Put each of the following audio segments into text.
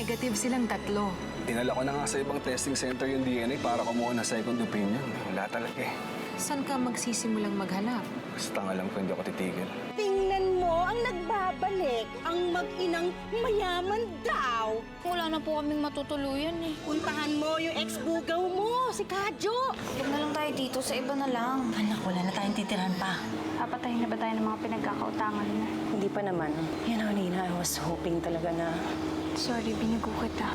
negative silang tatlo. Dinala ko na nga sa ibang testing center yung DNA para kumuha ng second opinion. Wala talaga eh. Saan ka magsisimulang maghanap? Basta nga alam ko hindi ako titigil. Tingnan mo ang nagbabalik, ang mag-inang mayaman daw. Wala na po kaming matutuluyan eh. Puntahan mo yung ex-bugaw mo, si Kadyo. Huwag na lang tayo dito, sa iba na lang. Anak, wala na tayong titirahan pa. Papatayin na ba tayo ng mga pinagkakautangan mo? Hindi pa naman. Yan ang Nina, I was hoping talaga na Sorry, binigo kita.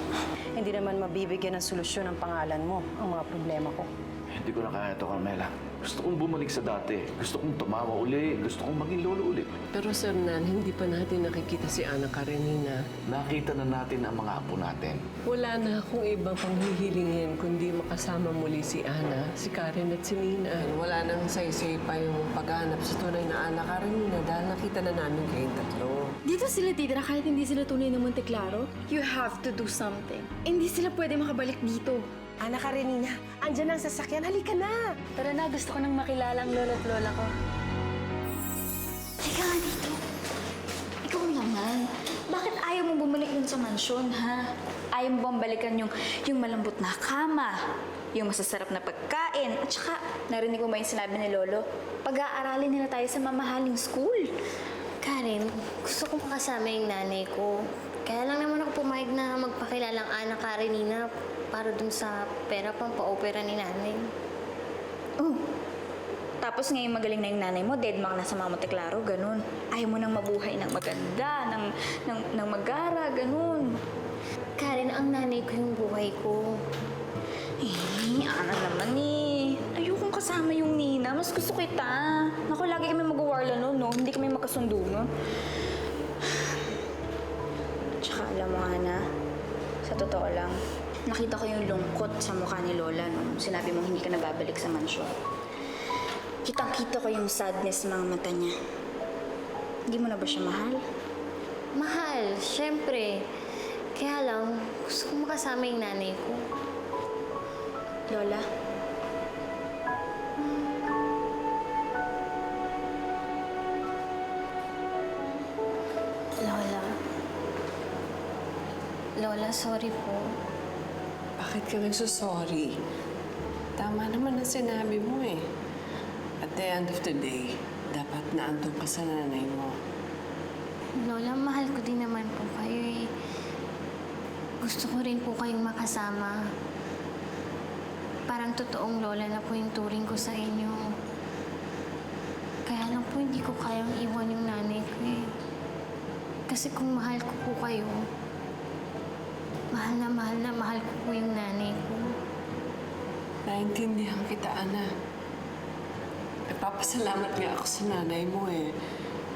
hindi naman mabibigyan ng solusyon ang pangalan mo, ang mga problema ko. Hindi ko na kaya ito, Carmela. Gusto kong bumalik sa dati. Gusto kong tumawa uli. Gusto kong maging lolo uli. Pero Sir Nan, hindi pa natin nakikita si Ana Karenina. Nakita na natin ang mga apo natin. Wala na akong ibang panghihilingin kundi makasama muli si Ana, si Karen at si Nina. Wala nang saysay pa yung paghanap sa tunay na Ana Karenina dahil nakita na namin kayong tatlo. Dito sila titira kahit hindi sila tunay na Monte Claro? You have to do something. Hindi sila pwede makabalik dito. Ana Karenina, andyan ang sasakyan. Halika na. Tara na, gusto ko nang makilala ang lolo at lola ko. Halika nga dito. Ikaw naman. Bakit ayaw mo bumalik dun sa mansyon, ha? Ayaw mo bang balikan yung malambot na kama, yung masasarap na pagkain, at saka, narinig mo ba yung sinabi ni Lolo? Pag-aaralin nila tayo sa mamahaling school. Karen, gusto kong kasama yung nanay ko. Kaya lang naman ako pumayag na magpakilalang Ana Karenina para dun sa pera pang pa-opera ni nanay. Oh. Tapos ngayon magaling na yung nanay mo, dead mang nasa mga Monte Claro, ganun. Ayaw mo nang mabuhay ng maganda, ng magara, ganun. Karen, ang nanay ko yung buhay ko. Ana naman eh. Ayokong kasama yung Nina. Mas gusto kita. Naku, lagi kami mag-warla noon, no? Hindi kami makasundo noon. Tsaka alam mo, Ana, sa totoo lang, nakita ko yung lungkot sa mukha ni Lola nung sinabi mong hindi ka na babalik sa mansyon. Kitang-kita ko yung sadness sa mga mata niya. Hindi mo na ba siya mahal? Mahal, syempre. Kaya lang, gusto kong makasama yung nanay ko. Lola? Lola. Lola, sorry po. Bakit ka nagsusorry? Tama naman ang sinabi mo eh. At the end of the day, dapat naandun ka sa nanay mo. Lola, mahal ko din naman po kayo eh. Gusto ko rin po kayong makasama. Parang totoong lola na po yung turing ko sa inyo. Kaya lang po hindi ko kayang iwan yung nanay ko eh. Kasi kung mahal ko po kayo, mahal na mahal ko po yung nanay ko. Naintindihan kita, Ana. Nagpapasalamat nga ako sa nanay mo eh.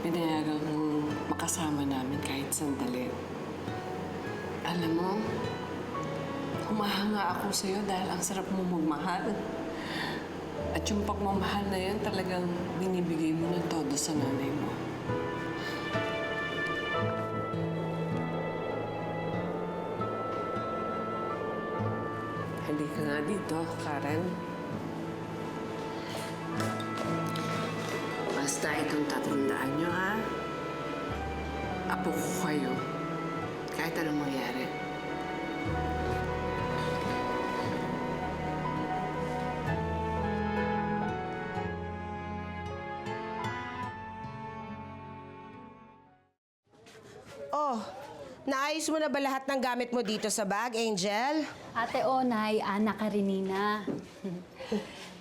Pinayagan kong makasama namin kahit sandali. Alam mo, humahanga ako sa'yo dahil ang sarap mo magmahal. At yung pagmamahal na yan talagang binibigay mo ng todo sa nanay mo. Halika nga dito, Karen. Basta itong 300 nyo, ha? Apo ko kayo. Kahit anong mangyari. Oh, naayos mo na ba lahat ng gamit mo dito sa bag, Angel? Ate Onay, Ana Karenina.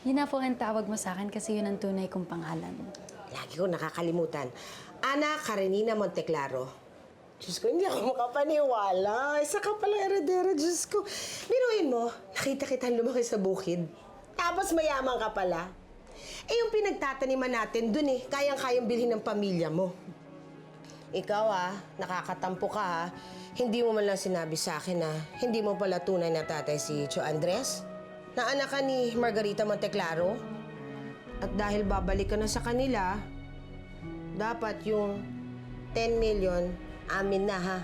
Yun na po ang tawag mo sa akin kasi yun ang tunay kong pangalan. Lagi ko nakakalimutan. Ana Karenina Monteclaro. Diyos ko, hindi ako makapaniwala. Isa ka palang eredera, Diyos ko. Biruin mo, nakita kitang lumaki sa bukid. Tapos mayaman ka pala. Eh, yung pinagtataniman natin dun eh, kayang-kayang bilhin ng pamilya mo. Ikaw nakakatampo ka Hindi mo man lang sinabi sa akin na hindi mo pala tunay na tatay si Cho Andres? Na anak ka ni Margarita Monteclaro? At dahil babalik ka na sa kanila, dapat yung 10 million, amin na ha.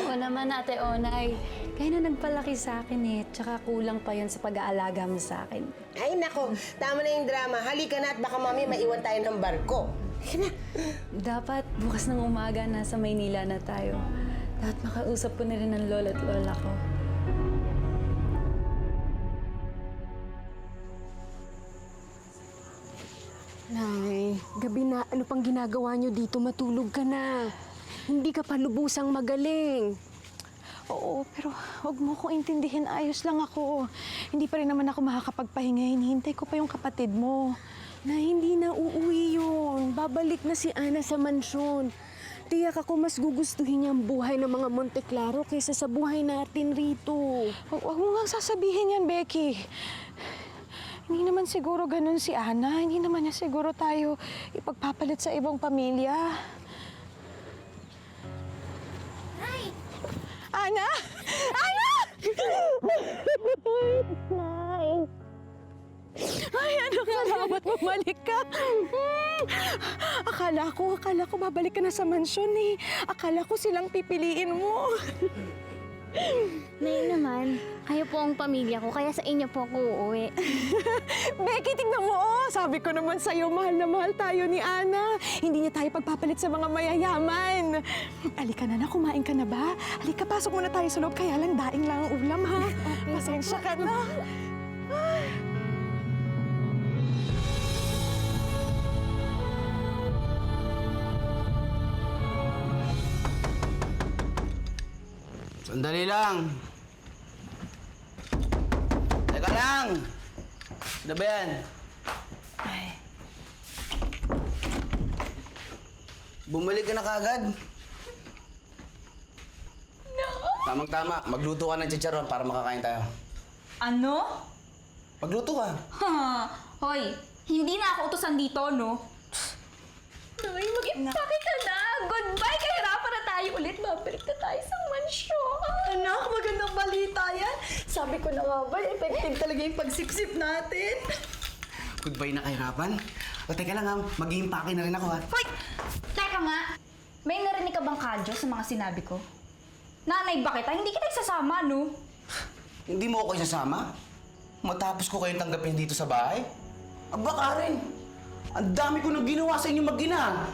Oo naman, Ate Onay. Kaya na nagpalaki sa akin eh. Tsaka kulang pa yun sa pag-aalaga mo sa akin. Ay nako, tama na yung drama. Halika na at baka mami maiwan tayo ng barko. Halika na. Dapat bukas ng umaga nasa Maynila na tayo. Dapat makausap ko na rin ng lola at lola ko. Nay, gabi na. Ano pang ginagawa niyo dito? Matulog ka na. Hindi ka pa lubusang magaling. Oo, pero huwag mo ko intindihin. Ayos lang ako. Hindi pa rin naman ako makakapagpahinga. Hinihintay ko pa yung kapatid mo. Na hindi na uuwi yun. Babalik na si Ana sa mansyon. Tiyak ako mas gugustuhin niya ang buhay ng mga Monteclaro kaysa sa buhay natin rito. Huwag mo nga sasabihin yan, Becky. Hindi naman siguro ganun si Ana. Hindi naman niya siguro tayo ipagpapalit sa ibang pamilya. Ana! Ana! Ay, ano ka? Dapat bumalik ka. Akala ko babalik ka na sa mansyon eh. Akala ko silang pipiliin mo. Nay naman, kayo po ang pamilya ko, kaya sa inyo po ako uuwi. Becky, tingnan mo, oh. Sabi ko naman sa'yo, mahal na mahal tayo ni Ana. Hindi niya tayo pagpapalit sa mga mayayaman. Halika na, kumain ka na ba? Halika, pasok muna tayo sa loob. Kaya lang, daing lang ang ulam, ha? Pasensya ka na. Sandali lang. Teka lang. Ano ba yan? Bumalik ka na kagad. No! Tamang-tama. Magluto ka ng chicharon para makakain tayo. Ano? Magluto ka. Hoy, hindi na ako utusan dito, no? Nay, mag-impake ka na. Goodbye, kahirapan na tayo ulit. Babalik na tayo sa mansyon. Anak, magandang balita yan. Sabi ko na nga ba, effective talaga yung pagsiksip natin. Goodbye na kahirapan. O teka lang ha, mag-iimpake na rin ako ha. Hoy! Teka nga, may narinig ka bang kadyo sa mga sinabi ko? Nanay ba kita? Hindi kita isasama, no? Hindi mo ako isasama? Matapos ko kayong tanggapin dito sa bahay? Aba Karen, ang dami ko nang ginawa sa inyo mag-ina.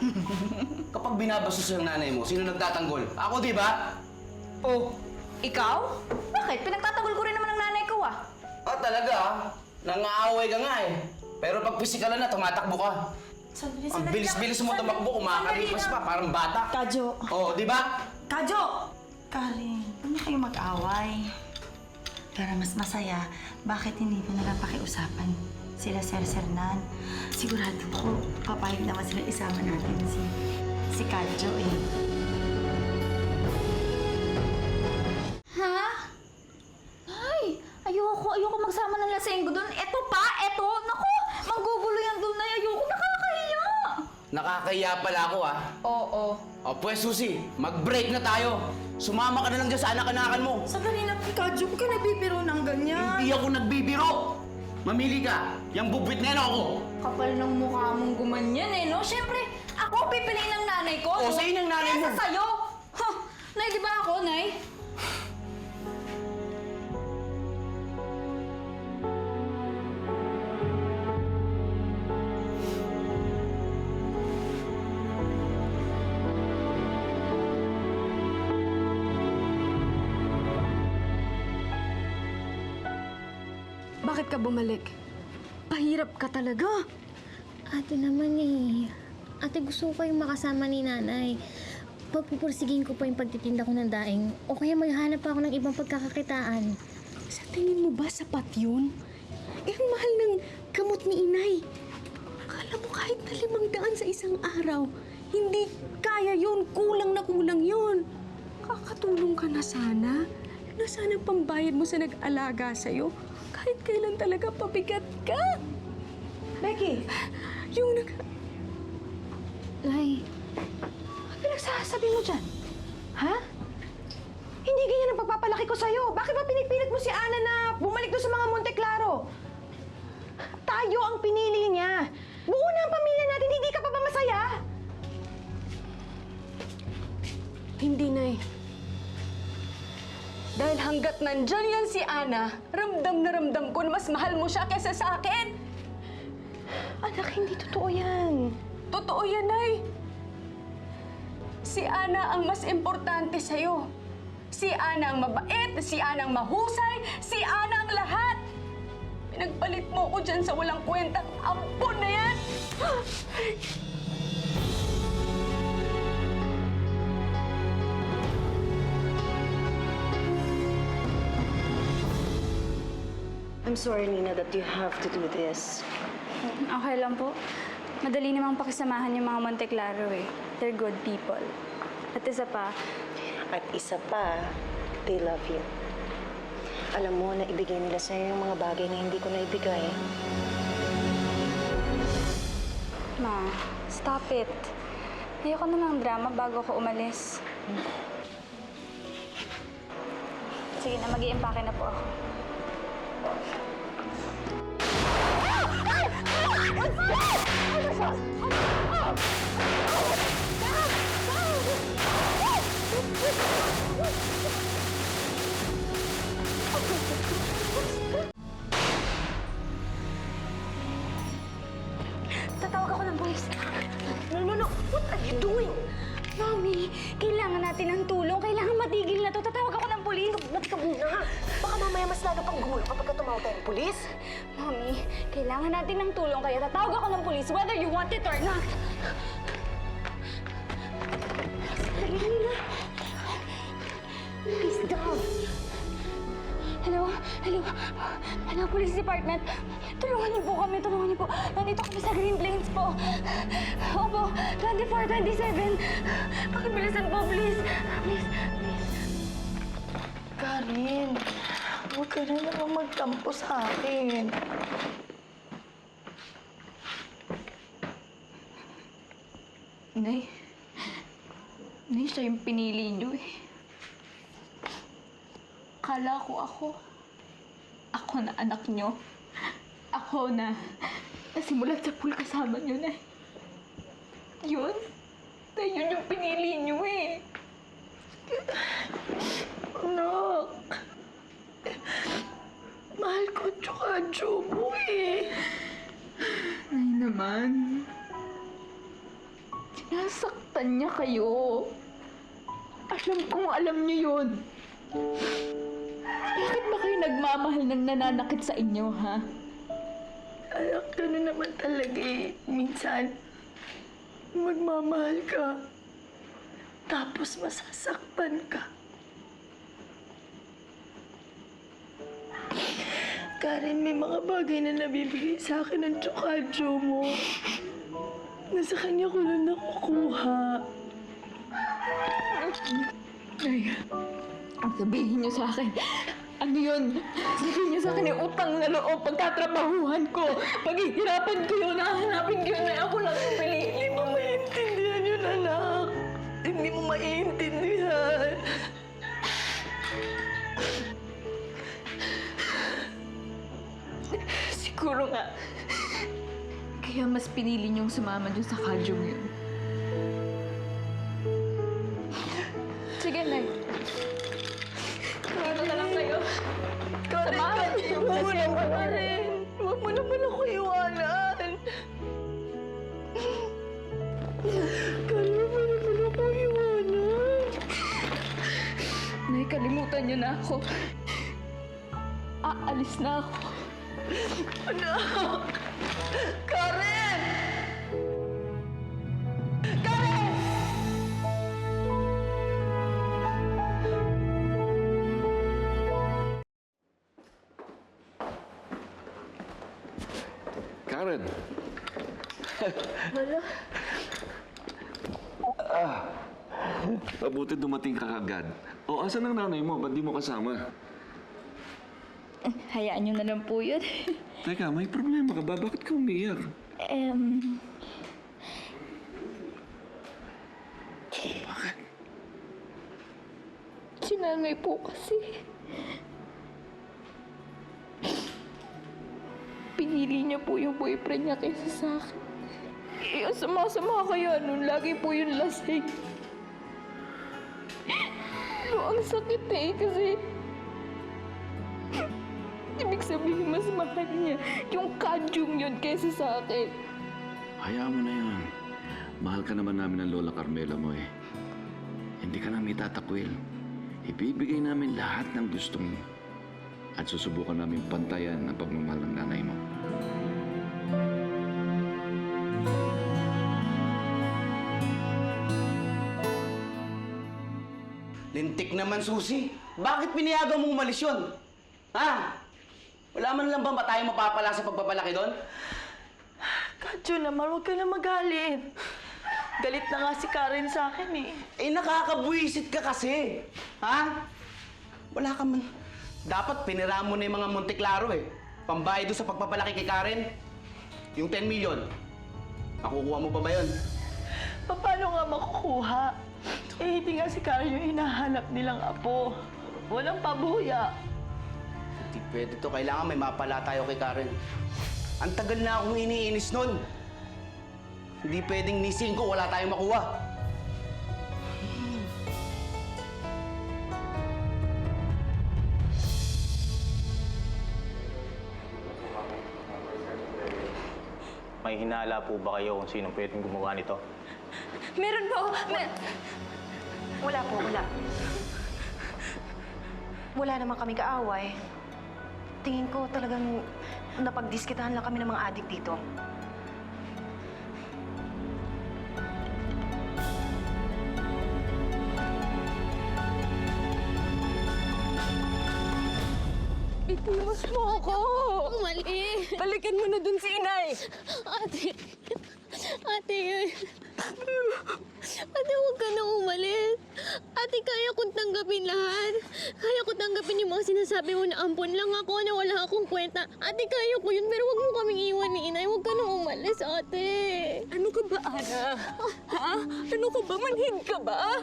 Kapag binabastos yung nanay mo, sino nagtatanggol? Ako, di ba? Oh, ikaw? Bakit? Pinagtatanggol ko rin naman ng nanay ko, ah. Ah, talaga ah. Nangaaway ka nga eh. Pero pag pisikalan na, tumatakbo ka. Ang bilis-bilis mo tumakbo, kumakalipas pa, parang bata. Kadyo. Oo, di ba? Kadyo! Karen, huwag na kayo mag-away. Para mas masaya, bakit hindi mo nalang pakiusapan sila Sir Sernan? Sigurado ko, papayag naman sila isama natin si Kadyo eh. Ha? Ay, ayoko magsama ng lasenggo doon. Eto pa, eto. Naku, manggugulo yan doon na. Ayoko, nakakahiya. Nakakahiya pala ako ah. Oo. O pues Susi, mag-break na tayo. Sumama ka na lang dyan sa anak-anakan mo. Sandali lang, Kadyo, huwag ka nabibiro ng ganyan. Hindi ako nagbibiro. Mamili ka. Yung bubwit na yan ako. Kapal ng mukha mong gumanyan eh, no? Siyempre, ako pipiliin ng nanay ko. O, no? sa'yo ng nanay mo. Kesa sa'yo. Ha? Nay, di ba ako, Nay? Bakit ka bumalik? Pahirap ka talaga. Ate naman eh. Ate, gusto ko kayong makasama ni nanay. Papupursigin ko po yung pagtitinda ko ng daing. O kaya maghanap pa ako ng ibang pagkakakitaan. Sa tingin mo ba sapat yun? Eh, ang mahal ng gamot ni inay. Akala mo kahit na 500 sa isang araw, hindi kaya yun. Kulang na kulang yun. Kakatulong ka na sana. Na sana pambayad mo sa nag-alaga sa'yo. Kahit kailan talaga pabigat ka. Becky! Yung Nay, Ano pinagsasabi mo dyan? Ha? Hindi ganyan ang pagpapalaki ko sa'yo. Bakit ba pinipilit mo si Ana na bumalik doon sa mga Monteclaro? Tayo ang pinili niya. Buo na ang pamilya natin, hindi ka pa ba masaya? Hindi, Nay. Dahil hanggat nandyan yan si Ana, ramdam na ramdam ko na mas mahal mo siya kaysa sa akin. Anak, hindi totoo yan. Totoo yan, Nay. Si Ana ang mas importante sa'yo. Si Ana ang mabait, si Ana ang mahusay, si Ana ang lahat. Pinagpalit mo ko dyan sa walang kwentang ampon na yan. I'm sorry, Nina, that you have to do this. Okay lang po. Madali namang pakisamahan yung mga Monteclaro eh. They're good people. At isa pa, They love you. Alam mo na ibigay nila sa'yo yung mga bagay na hindi ko naibigay. Ma, stop it. Ayoko na ng drama bago ako umalis. Sige na, mag-i-empake na po ako. Tatawag ako ng pulis. No. What are you doing? Mami, kailangan natin ng tulong. Kailangan matigil na to. Tatawag ako ng pulis. Ba't ka muna? Baka mamaya mas lalo pang gulo kapag ka tumawag tayo ng pulis. Mami, kailangan natin ng tulong. Kaya tatawag ako ng pulis whether you want it or not. Dali na. Please, down. Hello, Police Department. Tulungan niyo po kami, Nandito kami sa Green Plains po. Opo, 24-27. Pakibilisan po, please. Please. Karen, huwag ka na naman magtampo sa akin. Nay, siya yung pinili niyo eh. Kala ko ako na anak niyo. Ako na nasimulan sa pool kasama niyo, Nay. Yun yung pinili niyo eh. Anak, mahal ko tsaka mo eh. Nay naman, sinasaktan niya kayo. Alam niyo yun. Bakit ba kayo nagmamahal ng nananakit sa inyo, ha? Anak, gano'n naman talaga eh. Minsan, magmamahal ka, tapos masasaktan ka. Karen, may mga bagay na nabibigay sa akin ng tsukadyo mo. Na sa kanya ko lang nakukuha. Nay, sabihin niyo sa akin, ano yun? Sabihin niyo sa akin yung utang na loob, pagtatrabahuhan ko, paghihirapan ko yun, hahanapin ko yun, ako lang yung pinili. Hindi mo maintindihan yun, anak. Hindi mo maintindihan. Siguro nga, kaya mas pinili niyong sumama dyan sa kadyong yun. Sige, Nay. Dito na lang kayo. Samahan niyo yung Huwag mo rin. Huwag mo naman ako iwanan. Karen, huwag mo naman ako iwanan. Nay, kalimutan niyo na ako. Aalis na ako. Anak! Karen! Karen! Wala. Mabuti dumating ka kagad. O, asan ang nanay mo? Ba't di mo kasama? Hayaan niyo na lang po yun. Teka, may problema ka ba? Bakit ka umiiyak? Bakit? Si nanay po kasi. Pinili niya po yung boyfriend niya kaysa sa akin. Eh, ang sama-sama kaya nun. Lagi po yung lasing. Pero ang sakit eh, kasi ibig sabihin mas mahal niya yung kadyong yun kaysa sa akin. Hayaan mo na yun. Mahal ka naman namin ng Lola Carmela mo eh. Hindi ka namin tatakwil. Ibibigay namin lahat ng gusto mo. At susubukan namin pantayan ang pagmamahal ng nanay mo. Lintik naman, Susi. Bakit pinayagan mong umalis yun? Ha? Wala man lang ba tayong mapapala sa pagpapalaki doon? Kadyo naman, huwag ka na magalit. Galit na nga si Karen sa akin eh. Eh, nakakabwisit ka kasi. Ha? Wala ka man. Dapat pinira mo na yung mga Monteklaro eh. Pambayad doon sa pagpapalaki kay Karen. Yung 10 million. Makukuha mo pa ba yun? Paano nga makukuha? Eh, hindi nga si Karen yung hinahanap nilang apo. Walang pabuya. Hindi pwede to. Kailangan may mapala tayo kay Karen. Ang tagal na akong iniinis nun. Hindi pwedeng ni 5 wala tayong makuha. May hinala po ba kayo kung sinong pwedeng gumawa nito? Meron po! Wala po, wala. Wala naman kami kaaway. Tingin ko talagang napagdiskitahan lang kami ng mga adik dito. Itimos mo ako! Mali! Balikan mo na dun si inay! Ate! Ate! Ate, huwag ka na umalis! Ate, kaya kong tanggapin lahat. Kaya ko tanggapin yung mga sinasabi mo na ampon lang ako, na wala akong kwenta. Ate, kaya ko yun, pero huwag mo kaming iwan ni inay. Huwag ka na umalis, ate! Ano ka ba, Ana? Ha? Ano ka ba? Manhid ka ba?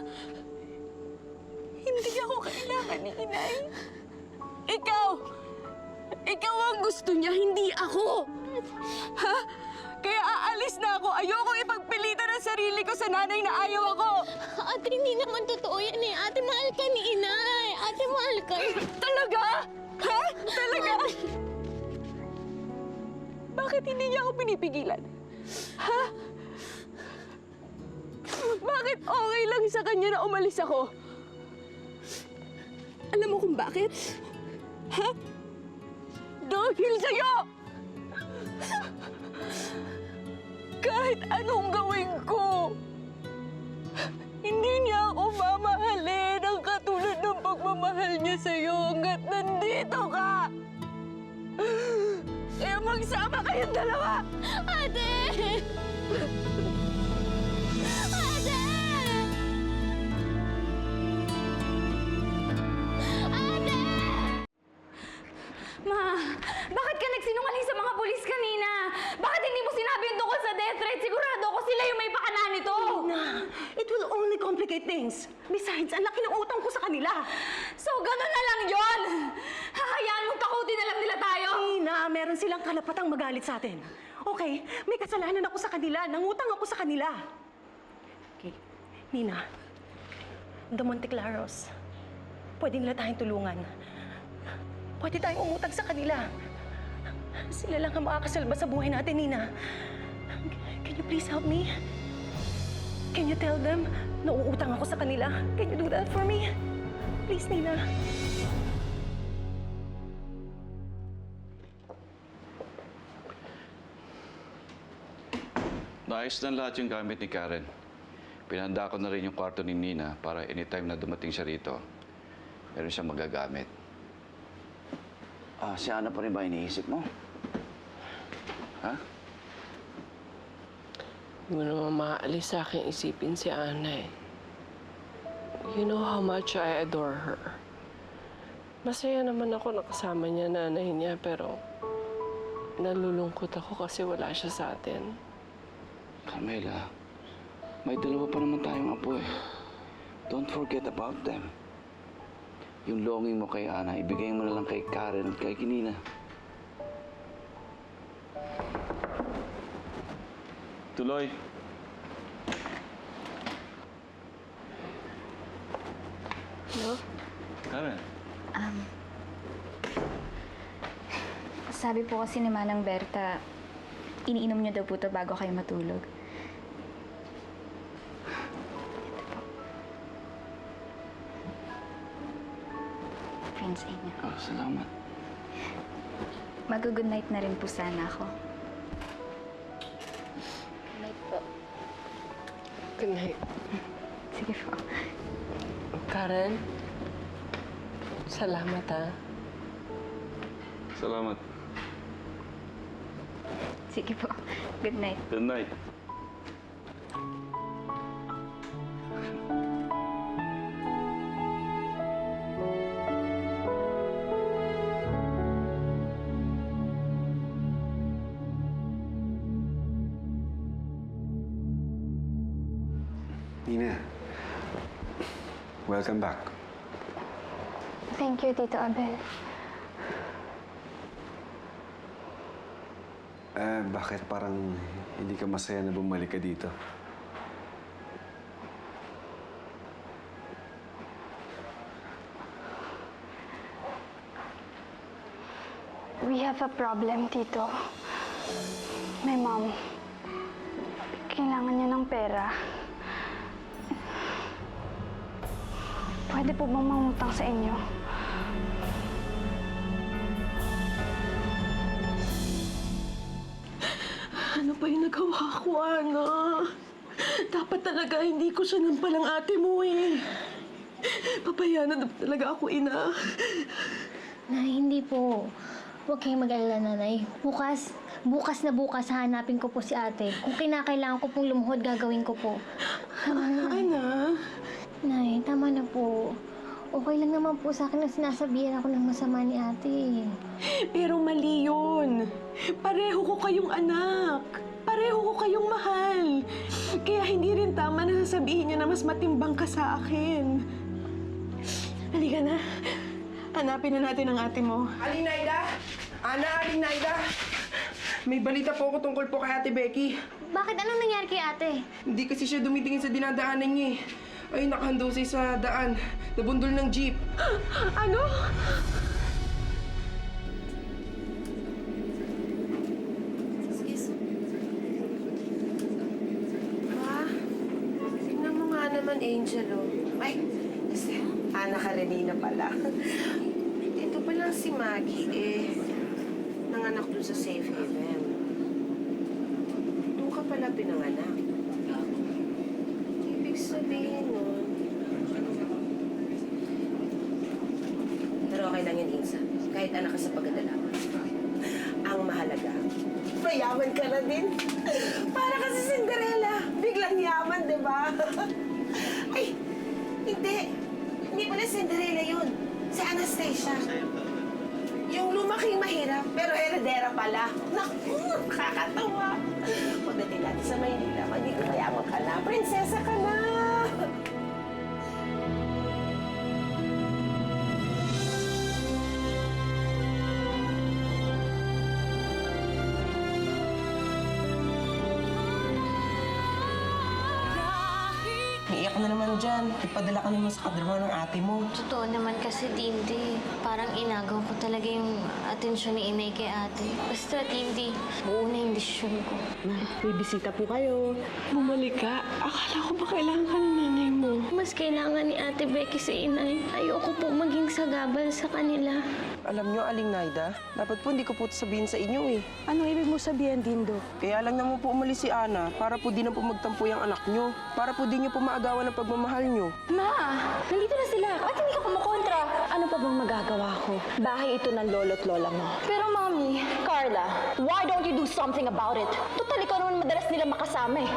Hindi ako kailangan ni inay. Ikaw! Ikaw ang gusto niya, hindi ako! Ha? Kaya aalis na ako. Ayoko ipagpilitan ang sarili ko sa nanay na ayaw ako. Ate, hindi naman totoo yan eh. Ate, mahal ka ni inay. Ate, mahal ka. Talaga? Ha? Talaga? Bakit hindi niya ako pinipigilan? Ha? Bakit okay lang sa kanya na umalis ako? Alam mo kung bakit? Ha? Dahil sa'yo! Kahit anong gawin ko, hindi niya ako mamahalin ang katulad ng pagmamahal niya sa'yo hanggat nandito ka! Kaya magsama kayong dalawa! Ate! Ate! Ate! Ma, bakit ka nagsinungaling sa mga pulis kanina? Bakit hindi mo sinabi yung tungkol sa death threat? Sigurado ako sila yung may pakana nito. Tina, it will only complicate things. Besides, ang laki ng utang ko sa kanila. So, gano'n na lang yon. Hahayaan mong takutin na lang nila tayo. Tina, meron silang karapatang magalit sa atin. Okay, may kasalanan ako sa kanila. Nangutang ako sa kanila. Okay, Nina, the Monteclaros, pwede nila tayong tulungan. Pwede tayong umutang sa kanila. Sila lang ang makakasalba sa buhay natin, Nina. Can you please help me? Can you tell them na uutang ako sa kanila? Can you do that for me? Please, Nina. Naayos na lahat yung gamit ni Karen. Pinahanda ko na rin yung kwarto ni Nina para anytime na dumating siya rito, meron siyang magagamit. Ah, si Ana pa rin ba iniisip mo? Ha? Hindi mo naman maaalis sa akin isipin si Ana eh. You know how much I adore her. Masaya naman ako nakasama niya nanay niya, pero nalulungkot ako kasi wala siya sa atin. Carmela, may dalawa pa naman tayong apo eh. Don't forget about them. Yung longing mo kay Ana, ibigay mo na lang kay Karen at kay Nina. Tuloy. Hello? Karen. Sabi po kasi ni Manang Berta, iniinom niyo daw po ito bago kayo matulog. rin sa inyo. Oh, salamat. Mag-good night na rin po sana ako. Good night po. Good night. Sige po. Karen, salamat ha. Salamat. Sige po. Good night. Good night. Nina, welcome back. Thank you, Tito Abel. Bakit parang hindi ka masaya na bumalik ka dito? We have a problem, Tito. My mom. Kailangan niya ng pera. Pwede po bang mangutang sa inyo? Ano pa yung nagawa ko, Ana? Dapat talaga hindi ko siya nampalang ate mo eh. Papayana na talaga ako, ina. Nay, hindi po. Huwag kayong mag-alala, Nanay. Bukas na bukas hahanapin ko po si ate. Kung kinakailangan ko pong lumuhod, gagawin ko po. Tama na, Nay. Ana? Nay, tama na po. Okay lang naman po sa akin na sinasabihan ako ng masama ni ate. Pero mali yun. Pareho ko kayong anak. Pareho ko kayong mahal. Kaya hindi rin tama na sasabihin niya na mas matimbang ka sa akin. Halika na. Hanapin na natin ang ate mo. Aling Naida! Ana, Aling Naida! May balita po ako tungkol po kay Ate Becky. Bakit? Anong nangyari kay ate? Hindi kasi siya dumitingin sa dinadaanan niya eh. Ay, nakahandusay sa daan. Nabundol ng jeep. Ano? Tignan mo nga naman, Angel, oh. Ay, Ana Karenina pala. Ito pala si Maggie, nanganak dun sa Safe Haven. Doon ka pala pinanganak. Ibig sabihin nun. Pero okay lang yun, Insa. Kahit anak ka sa pagdadalaman. Ang mahalaga, mayaman ka na din. Para kasi Cinderella. Biglang yaman, di ba? Ay, hindi. Hindi pala Cinderella yun. Si Anastasia. Yung lumaking mahirap, pero heredera pala. Naku, nakakatawa. Pagdating natin sa Maynila, magiging mayaman ka na. Prinsesa ka na. Iiyak na naman dyan. Ipadala ka naman sa kadrama ng ate mo. Totoo naman kasi, Tindy. Parang inagaw ko talaga yung atensyon ni inay kay ate. Basta, Tindy, buo na yung desisyon ko. May bisita po kayo. Bumalik ka. Akala ko ba kailangan ka ng nanay mo? Mas kailangan ni Ate Becky si inay. Ayoko po maging sagabal sa kanila. Alam nyo, Aling Naida, dapat po hindi ko po sabihin sa inyo eh. Ano ibig mo sabihin, Dindo? Kaya lang naman po umalis si Ana para po di na po magtampo yung anak nyo. Para po di nyo po maagawan ng pagmamahal nyo. Ma! Nandito na sila. Ba't hindi ka kumukontra? Ano pa bang magagawa ko? Bahay ito ng lolo't lola mo. Pero, Mami, Carla, why don't you do something about it? Total, ikaw naman madalas nila makasama eh.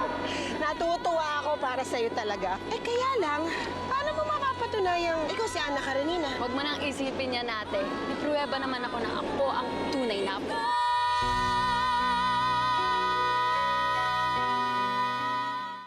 Natutuwa ako para sa'yo talaga. Eh kaya lang, paano mo mapapatunayang ikaw si Ana Karenina? Huwag mo nang isipin yan, ate. May pruweba naman ako na ako ang tunay na apo.